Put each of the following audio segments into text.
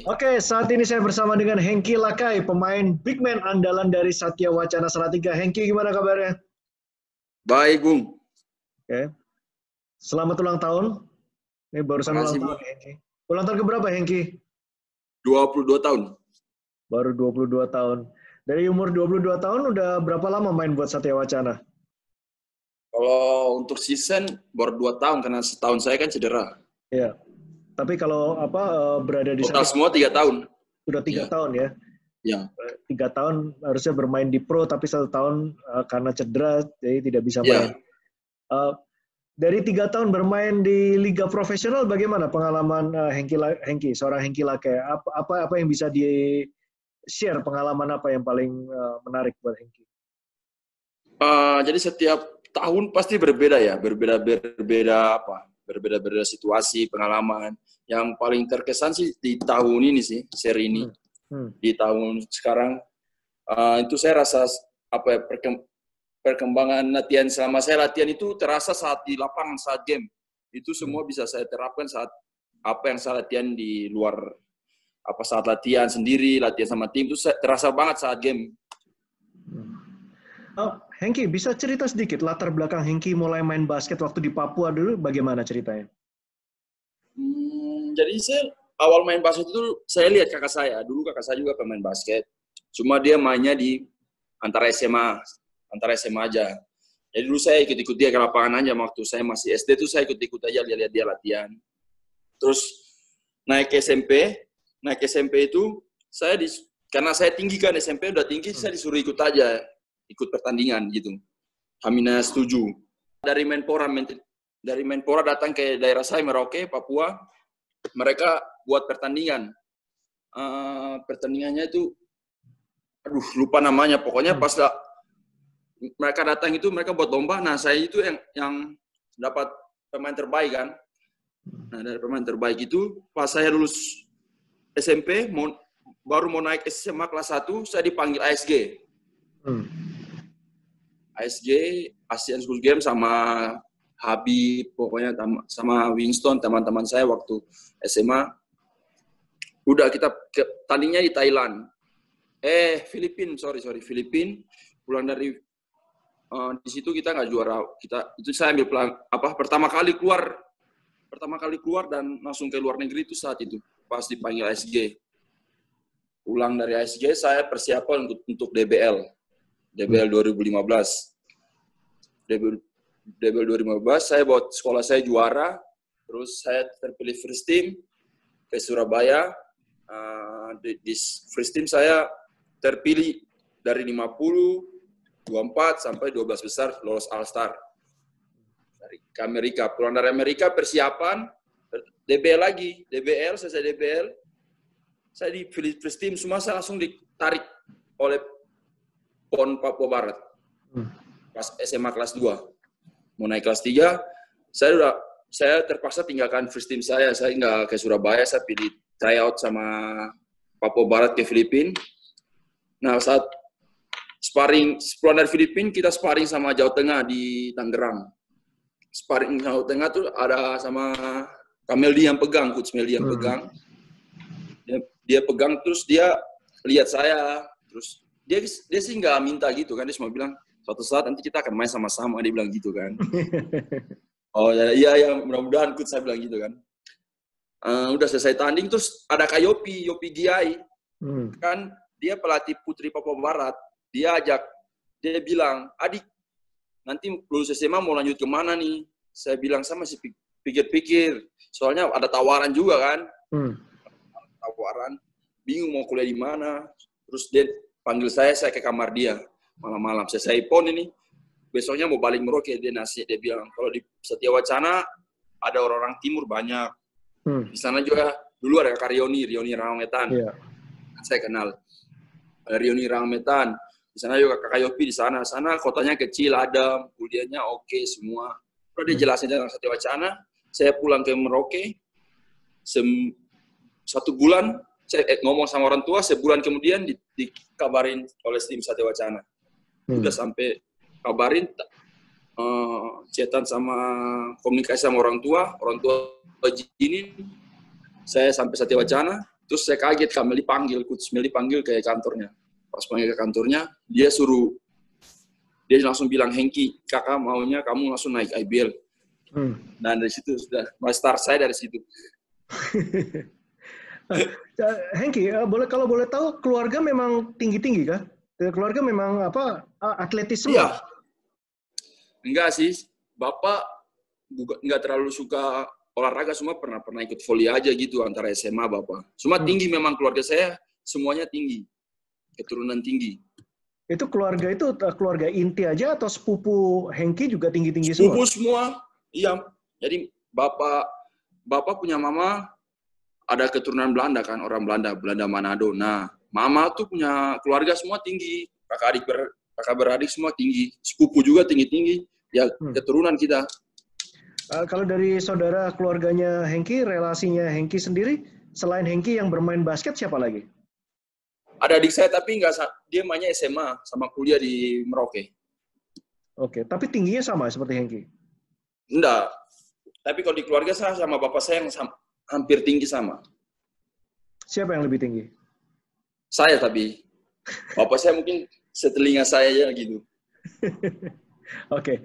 Oke, saat ini saya bersama dengan Hengki Lakai, pemain big man andalan dari Satya Wacana Salatiga. Hengki, gimana kabarnya? Baik, Bung. Oke. Selamat ulang tahun. Ini barusan ulang tahun, Hengki. Ulang tahun keberapa, Hengki? 22 tahun. Baru 22 tahun. Dari umur 22 tahun, udah berapa lama main buat Satya Wacana? Kalau untuk season, baru 2 tahun, karena setahun saya kan cedera. Iya. Tapi kalau berada di total semua 3 tahun. Sudah 3 tahun ya? Ya. 3 tahun harusnya bermain di pro, tapi 1 tahun karena cedera, jadi tidak bisa main. Dari 3 tahun bermain di liga profesional, bagaimana pengalaman Hengki, seorang Hengki Lakai? Apa yang bisa di-share, pengalaman apa yang paling menarik buat Hengki? Jadi setiap tahun pasti berbeda ya, berbeda situasi, pengalaman. Yang paling terkesan sih di tahun ini sih, seri ini. Di tahun sekarang, itu saya rasa perkembangan latihan selama saya latihan itu terasa saat di lapangan, saat game. Itu semua bisa saya terapkan saat apa yang saya latihan di luar, saat latihan sendiri, latihan sama tim, itu terasa banget saat game. Hengki, bisa cerita sedikit latar belakang Hengki mulai main basket waktu di Papua dulu, bagaimana ceritanya? Jadi saya awal main basket itu saya lihat kakak saya. Dulu kakak saya juga pemain basket. Cuma dia mainnya di antara SMA aja. Jadi dulu saya ikut-ikut dia ke lapangan aja. Waktu saya masih SD itu saya ikut-ikut aja lihat dia latihan. Terus naik SMP itu karena saya tinggi kan, SMP udah tinggi, saya disuruh ikut aja, ikut pertandingan gitu. H-7. Dari Menpora datang ke daerah saya, Merauke, Papua. Mereka buat pertandingan. Pertandingannya itu, lupa namanya. Pokoknya pas mereka datang itu, mereka buat lomba. Nah, saya itu yang dapat pemain terbaik kan. Nah, dari pemain terbaik itu, pas saya lulus SMP, baru mau naik SMA kelas 1, saya dipanggil ASG. ASG, Asian School Games sama Habib, pokoknya sama Winston, teman-teman saya waktu SMA. Udah kita tandingnya di Thailand. Filipina. Pulang dari di situ kita nggak juara. Itu saya ambil pertama kali keluar dan langsung ke luar negeri itu saat itu pas dipanggil ASG. Pulang dari ASG saya persiapan untuk DBL 2015. DBL 2015 saya buat sekolah saya juara, terus saya terpilih first team ke Surabaya. Di first team saya terpilih dari 50, 24 sampai 12 besar lolos All Star. Ke Amerika, pulang dari Amerika persiapan DBL lagi, selesai DBL. Saya di first team semua saya langsung ditarik oleh PON Papua Barat. Pas SMA kelas 2. Mau naik kelas 3, saya terpaksa tinggalkan first team saya nggak ke Surabaya, saya pilih tryout sama Papua Barat ke Filipina. Nah, saat pulang dari Filipina, kita sparring sama Jawa Tengah di Tangerang. Sparring Jawa Tengah tuh ada sama Kameldi yang pegang, Coach Meldi yang pegang. Dia pegang, terus dia lihat saya, terus dia sih nggak minta gitu kan, dia cuma bilang, suatu saat nanti kita akan main sama-sama, dia bilang gitu kan. Oh ya, mudah-mudahan Coach, saya bilang gitu kan. Udah selesai tanding, terus ada Kak Yopi Giai, kan dia pelatih putri Papua Barat, dia bilang, adik, nanti lulus SMA mau lanjut kemana nih? Saya bilang, sama masih pikir-pikir, soalnya ada tawaran juga kan. Tawaran, bingung mau kuliah di mana. Terus dia panggil saya ke kamar dia. Malam-malam, saya pon ini, besoknya mau balik Merauke, dia bilang, kalau di Satya Wacana ada orang-orang timur banyak. Di sana juga dulu ada Kak Rioni Rangmetan. Saya kenal. Rioni Rangmetan. Di sana juga kakak Yopi di sana. Sana kotanya kecil, adem, kuliahnya oke semua. Udah dia jelasin tentang Satya Wacana. Saya pulang ke Merauke. 1 bulan saya ngomong sama orang tua, sebulan kemudian dikabarin oleh tim Satya Wacana. Udah sampai kabarin, chatan sama komunikasi sama orang tua izinin, saya sampai Satya Wacana, terus saya kaget kami dipanggil, Coach Mel dipanggil ke kantornya. Pas panggil ke kantornya, dia langsung bilang, Hengki, kakak maunya kamu langsung naik IBL. Dan dari situ sudah, start saya dari situ. Hengki, kalau boleh tahu, keluarga memang tinggi-tinggi kah? Keluarga memang atletis semua? Iya. Enggak sih, Bapak enggak terlalu suka olahraga, semua pernah ikut voli aja gitu antara SMA Bapak. Semua tinggi memang keluarga saya, semuanya tinggi. Keturunan tinggi. Itu keluarga inti aja atau sepupu Hengki juga tinggi-tinggi semua? Sepupu semua, iya. Jadi Bapak punya mama ada keturunan Belanda kan, orang Belanda Manado. Nah, mama tuh punya keluarga semua tinggi, kakak beradik semua tinggi, sepupu juga tinggi-tinggi. Ya, keturunan kita. Kalau dari saudara keluarganya Hengki, relasinya Hengki sendiri, selain Hengki yang bermain basket, siapa lagi? Ada adik saya, tapi dia mainnya SMA, sama kuliah di Merauke. Oke, tapi tingginya sama seperti Hengki? Enggak. Tapi kalau di keluarga saya sama bapak saya yang hampir tinggi sama. Siapa yang lebih tinggi? Saya tapi. Bapak saya mungkin setelinga saya aja gitu. Oke,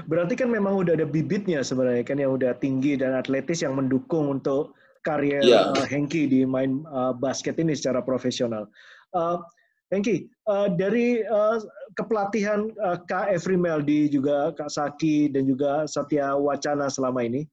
berarti kan memang udah ada bibitnya sebenarnya kan yang udah tinggi dan atletis yang mendukung untuk karier Hengki di main basket ini secara profesional. Hengki, dari kepelatihan Kak Efrimeldi juga Kak Saki dan juga Satya Wacana selama ini,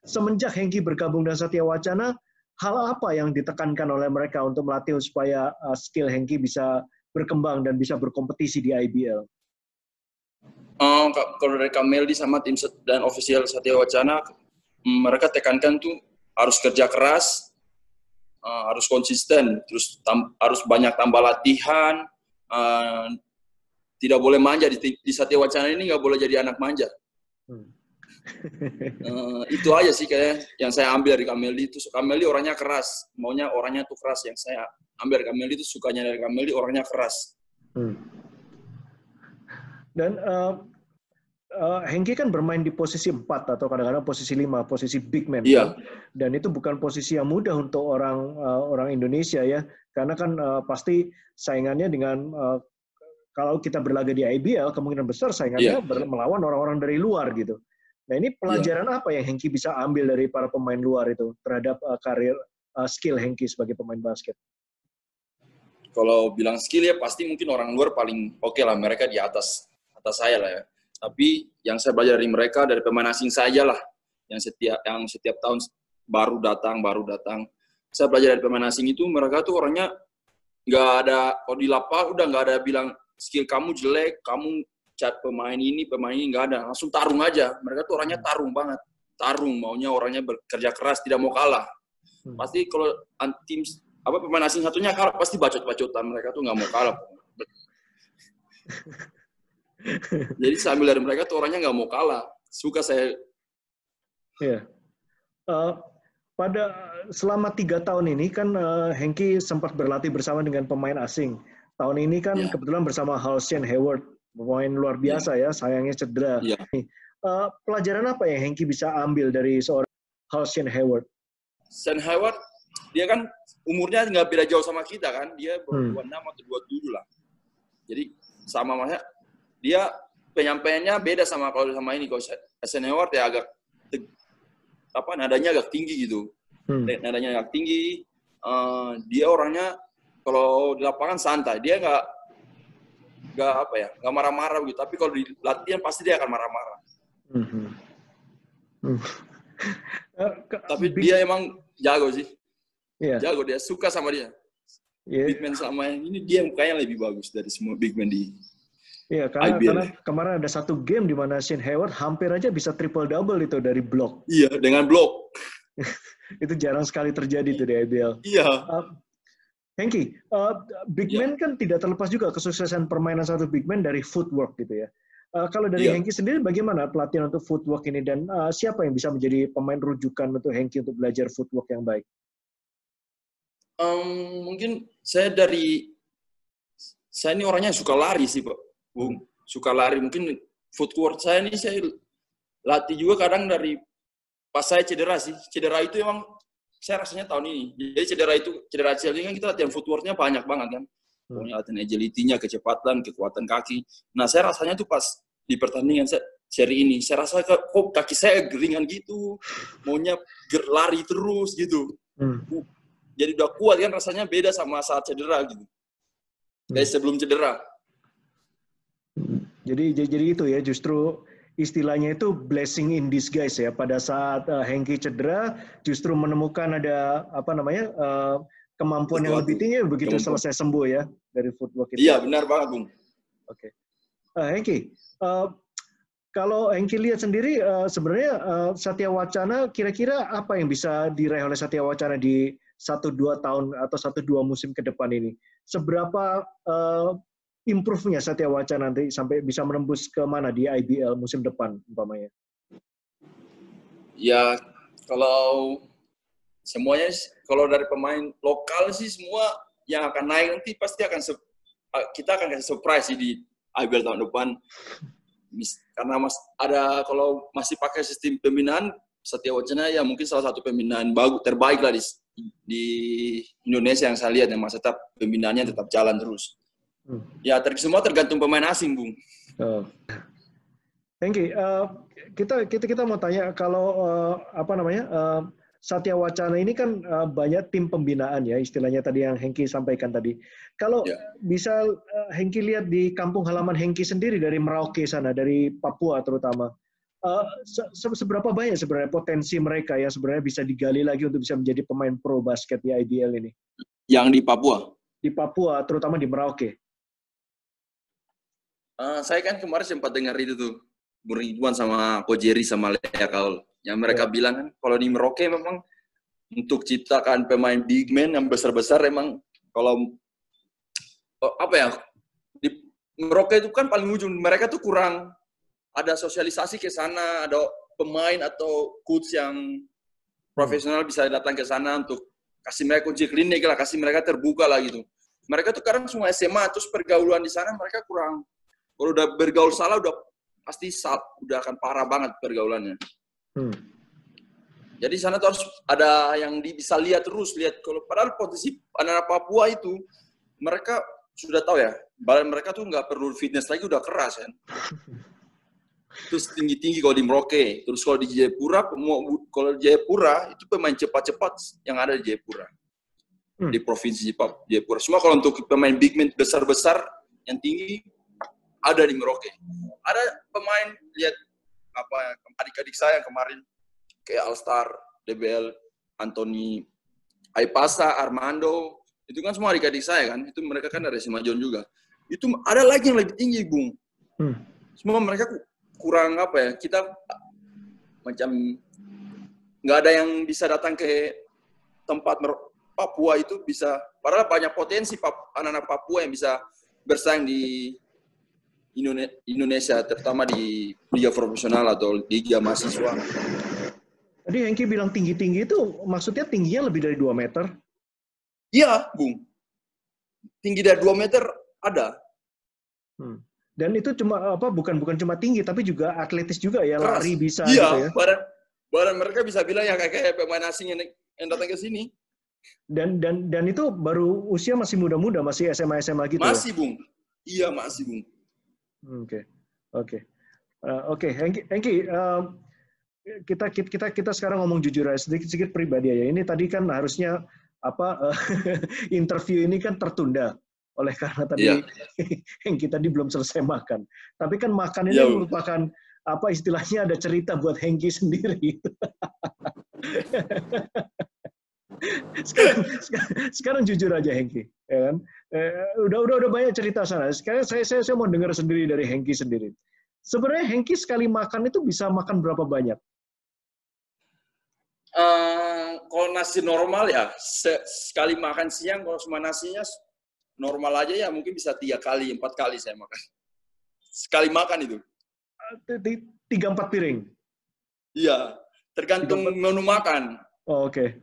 semenjak Hengki bergabung dengan Satya Wacana, hal apa yang ditekankan oleh mereka untuk melatih supaya skill Hengki bisa berkembang dan bisa berkompetisi di IBL? Kalau dari Kameldi sama tim dan ofisial Satya Wacana, mereka tekankan tuh harus kerja keras, harus konsisten, terus harus banyak tambah latihan, tidak boleh manja di Satya Wacana ini, nggak boleh jadi anak manja. Itu aja sih kayak yang saya ambil dari Kameldi itu. Kameldi orangnya keras, maunya orangnya tuh keras. Yang saya ambil dari Kameldi itu sukanya dari Kameldi orangnya keras. Dan Hengki kan bermain di posisi 4 atau kadang-kadang posisi 5, posisi big man. Iya. Kan? Dan itu bukan posisi yang mudah untuk orang Indonesia ya, karena kan pasti saingannya dengan kalau kita berlaga di IBL kemungkinan besar saingannya melawan orang-orang dari luar gitu. Nah ini pelajaran apa yang Hengki bisa ambil dari para pemain luar itu terhadap karir skill Hengki sebagai pemain basket? Kalau bilang skill ya pasti mungkin orang luar paling oke lah, mereka di atas saya lah ya. Tapi yang saya belajar dari mereka, dari pemain asing saja lah, yang setiap tahun baru datang. Saya belajar dari pemain asing itu, mereka tuh orangnya nggak ada, kalau di lapangan udah nggak ada bilang skill kamu jelek, kamu cat pemain ini nggak ada, langsung tarung aja. Mereka tuh orangnya tarung banget, maunya orangnya bekerja keras, tidak mau kalah. Pasti kalau tim pemain asing satunya kalah, pasti bacot-bacotan, mereka tuh nggak mau kalah. Jadi saya ambil dari mereka tuh orangnya nggak mau kalah. Suka saya. Iya. Selama 3 tahun ini kan Hengki sempat berlatih bersama dengan pemain asing. Tahun ini kan kebetulan bersama Halcyon Hayward, pemain luar biasa ya, sayangnya cedera. Pelajaran apa yang Hengki bisa ambil dari seorang Halcyon Hayward? Halcyon Hayward, dia kan umurnya nggak beda jauh sama kita kan, dia 26 atau 27 lah. Jadi sama masnya. Dia penyampaiannya beda kalau sama ini. Kalau Halcyon Hayward ya agak nadanya agak tinggi gitu. Nadanya agak tinggi. Dia orangnya kalau di lapangan santai. Dia nggak marah-marah gitu. Tapi kalau di latihan pasti dia akan marah-marah. Tapi dia emang jago sih. Jago, dia suka sama dia. Big man sama ini dia mukanya lebih bagus dari semua big man di Iya, karena kemarin ada satu game di mana Shane Hayward hampir aja bisa triple-double itu dari blok. Iya, dengan blok. Itu jarang sekali terjadi tuh di IBL. Iya. Hengki, big man kan tidak terlepas juga kesuksesan permainan satu big man dari footwork gitu ya. Kalau dari Hengki sendiri, bagaimana pelatihan untuk footwork ini dan siapa yang bisa menjadi pemain rujukan untuk Hengki untuk belajar footwork yang baik? Mungkin saya ini orangnya suka lari sih, Pak. Bung, suka lari. Mungkin footwork saya ini saya latih juga kadang dari pas saya cedera sih. Cedera itu emang saya rasanya tahun ini. Jadi cedera kan kita latihan footwork-nya banyak banget kan. Pokoknya latihan agility-nya, kecepatan, kekuatan kaki. Nah, saya rasanya tuh pas di pertandingan seri ini, saya rasa kok kaki saya geringan gitu. Maunya lari terus gitu. Jadi udah kuat kan rasanya beda sama saat cedera gitu. Kayak sebelum cedera. Jadi itu ya, justru istilahnya itu blessing in disguise ya. Pada saat Hengki cedera, justru menemukan ada kemampuan yang lebih tinggi begitu selesai sembuh ya dari footwork itu. Iya, benar banget, Bung. Oke. Hengki, kalau Hengki lihat sendiri, sebenarnya Satya Wacana kira-kira apa yang bisa diraih oleh Satya Wacana di 1-2 tahun atau 1-2 musim ke depan ini? Seberapa improve-nya Satya Wacana nanti sampai bisa menembus ke mana di IBL musim depan umpamanya? Ya, kalau semuanya, kalau dari pemain lokal sih semua yang akan naik nanti pasti kita akan kasih surprise sih di IBL tahun depan. Karena kalau masih pakai sistem pembinaan Satya Wacana ya mungkin salah satu pembinaan terbaik lah di Indonesia yang saya lihat, yang masa tetap pembinaannya tetap jalan terus. Ya semua tergantung pemain asing, Bung. Hengki, kita mau tanya kalau Satya Wacana ini kan banyak tim pembinaan ya, istilahnya tadi yang Hengki sampaikan tadi. Kalau bisa Hengki lihat di kampung halaman Hengki sendiri dari Merauke sana, dari Papua terutama, seberapa banyak sebenarnya potensi mereka yang sebenarnya bisa digali lagi untuk bisa menjadi pemain pro basket di IBL ini? Yang di Papua? Di Papua, terutama di Merauke. Saya kan kemarin sempat dengar itu tuh, Bung Ridwan sama Ko Jerry sama Lea Kaul. Yang mereka bilang kan, kalau di Merauke memang untuk ciptakan pemain big man yang besar-besar emang kalau di Merauke itu kan paling ujung. Mereka tuh kurang ada sosialisasi ke sana, ada pemain atau coach yang profesional bisa datang ke sana untuk kasih mereka kunci klinik lah, kasih mereka terbuka lah gitu. Mereka tuh kadang semua SMA, terus pergaulan di sana mereka kurang. Kalau udah bergaul salah udah pasti udah akan parah banget pergaulannya. Jadi sana tuh harus ada yang bisa lihat kalau padahal potensi anak-anak Papua itu mereka sudah tahu ya, badan mereka tuh nggak perlu fitness lagi, udah keras kan. Terus tinggi-tinggi kalau di Merauke, terus kalau di Jayapura itu pemain cepat-cepat yang ada di Jayapura. Di provinsi Jayapura. Semua kalau untuk pemain big man besar-besar yang tinggi ada di Merauke. Ada pemain, lihat adik-adik saya yang kemarin kayak All-Star, DBL, Anthony Aipasa, Armando, itu kan semua adik-adik saya kan. Itu mereka kan dari Simajon juga. Itu ada lagi yang lebih tinggi, Bung. Semua mereka kurang kita macam nggak ada yang bisa datang ke tempat Papua itu bisa, padahal banyak potensi anak-anak Papua yang bisa bersaing di Indonesia, terutama di liga profesional atau liga mahasiswa. Tadi Hengki bilang tinggi-tinggi itu maksudnya tingginya lebih dari 2 meter? Iya, Bung. Tinggi dari 2 meter ada. Dan itu bukan cuma tinggi, tapi juga atletis juga ya, keras. Lari bisa gitu ya. Badan mereka bisa bilang ya kayak pemain asing yang datang ke sini. Dan itu baru usia masih muda-muda, masih SMA gitu. Masih, Bung. Iya, masih, Bung. Oke, Hengki, kita sekarang ngomong jujur aja, sedikit pribadi ya. Ini tadi kan harusnya interview ini kan tertunda oleh karena tadi Hengki tadi belum selesai makan. Tapi kan makan ini merupakan istilahnya ada cerita buat Hengki sendiri. Sekarang jujur aja Hengki, ya kan? Udah banyak cerita sana. Sekarang saya mau dengar sendiri dari Hengki sendiri. Sebenarnya Hengki sekali makan itu bisa makan berapa banyak? Kalau nasi normal ya, sekali makan siang, kalau cuma nasinya normal aja ya mungkin bisa 3 kali, 4 kali saya makan. Sekali makan itu. 3-4 piring? Iya, tergantung menu makan. Oh, oke.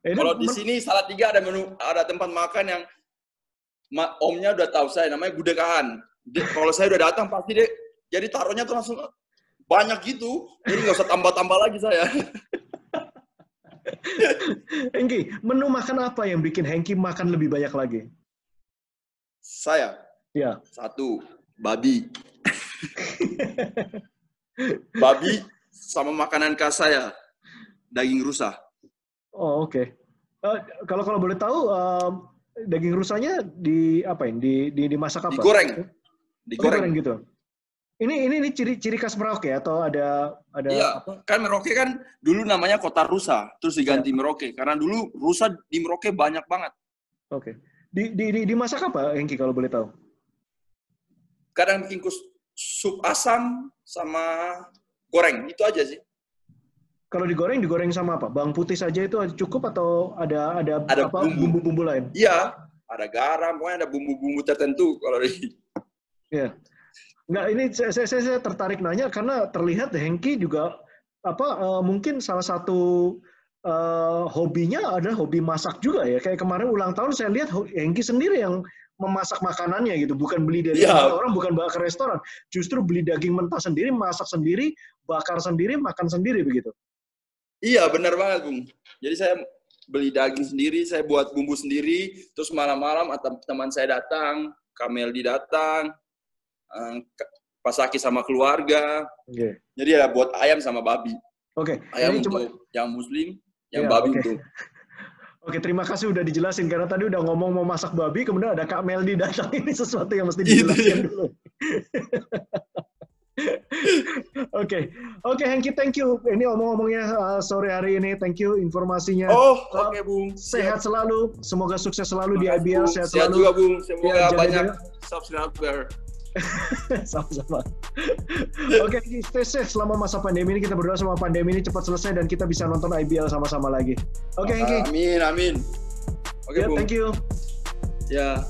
Kalau di sini Salatiga ada tempat makan yang omnya udah tahu saya, namanya Gudekaan. Kalau saya udah datang pasti dia, jadi taruhnya tuh langsung banyak gitu, jadi nggak usah tambah-tambah lagi saya. Hengki, menu makan apa yang bikin Hengki makan lebih banyak lagi? Saya? Ya. 1, babi. Babi sama makanan khas saya, daging rusa. Oh, oke. Kalau boleh tahu, daging rusanya dimasak apa? Digoreng gitu. Ini ciri khas Merauke atau ada iya, apa? Kan Merauke kan dulu namanya Kota Rusa, terus diganti Merauke karena dulu rusa di Merauke banyak banget. Oke. Dimasak apa, Hengki, kalau boleh tahu? Kadang bikin sup asam sama goreng, itu aja sih. Kalau digoreng sama apa? Bawang putih saja itu cukup atau ada apa bumbu-bumbu lain? Iya, ada garam, pokoknya ada bumbu-bumbu tertentu kalau di. Iya. Nggak, ini saya tertarik nanya karena terlihat Hengki juga mungkin salah satu hobinya adalah hobi masak juga ya. Kayak kemarin ulang tahun saya lihat Hengki sendiri yang memasak makanannya gitu, bukan beli dari orang, bukan bawa ke restoran, justru beli daging mentah sendiri, masak sendiri, bakar sendiri, makan sendiri begitu. Iya, benar banget, Bung. Jadi saya beli daging sendiri, saya buat bumbu sendiri, terus malam-malam teman saya datang, Kameldi datang, Pasaki sama keluarga. Okay. Jadi ya buat ayam sama babi. Oke. Ayam untuk yang muslim, yang babi untuk. Oke, terima kasih udah dijelasin karena tadi udah ngomong mau masak babi, kemudian ada Kak Meldi datang, ini sesuatu yang mesti dijelaskan dulu. Oke, Hengki, thank you. Ini omong-omongnya sore hari ini, thank you informasinya. Oke, Bung. Sehat selalu, semoga sukses selalu di IBL. Sehat selalu. Juga, Bung. Semoga banyak subscriber. Sama-sama. Oke, stay safe selama masa pandemi ini. Kita berdoa semua pandemi ini cepat selesai dan kita bisa nonton IBL sama-sama lagi. Oke, Hengki. Amin. Oke, Bung. Thank you. Ya.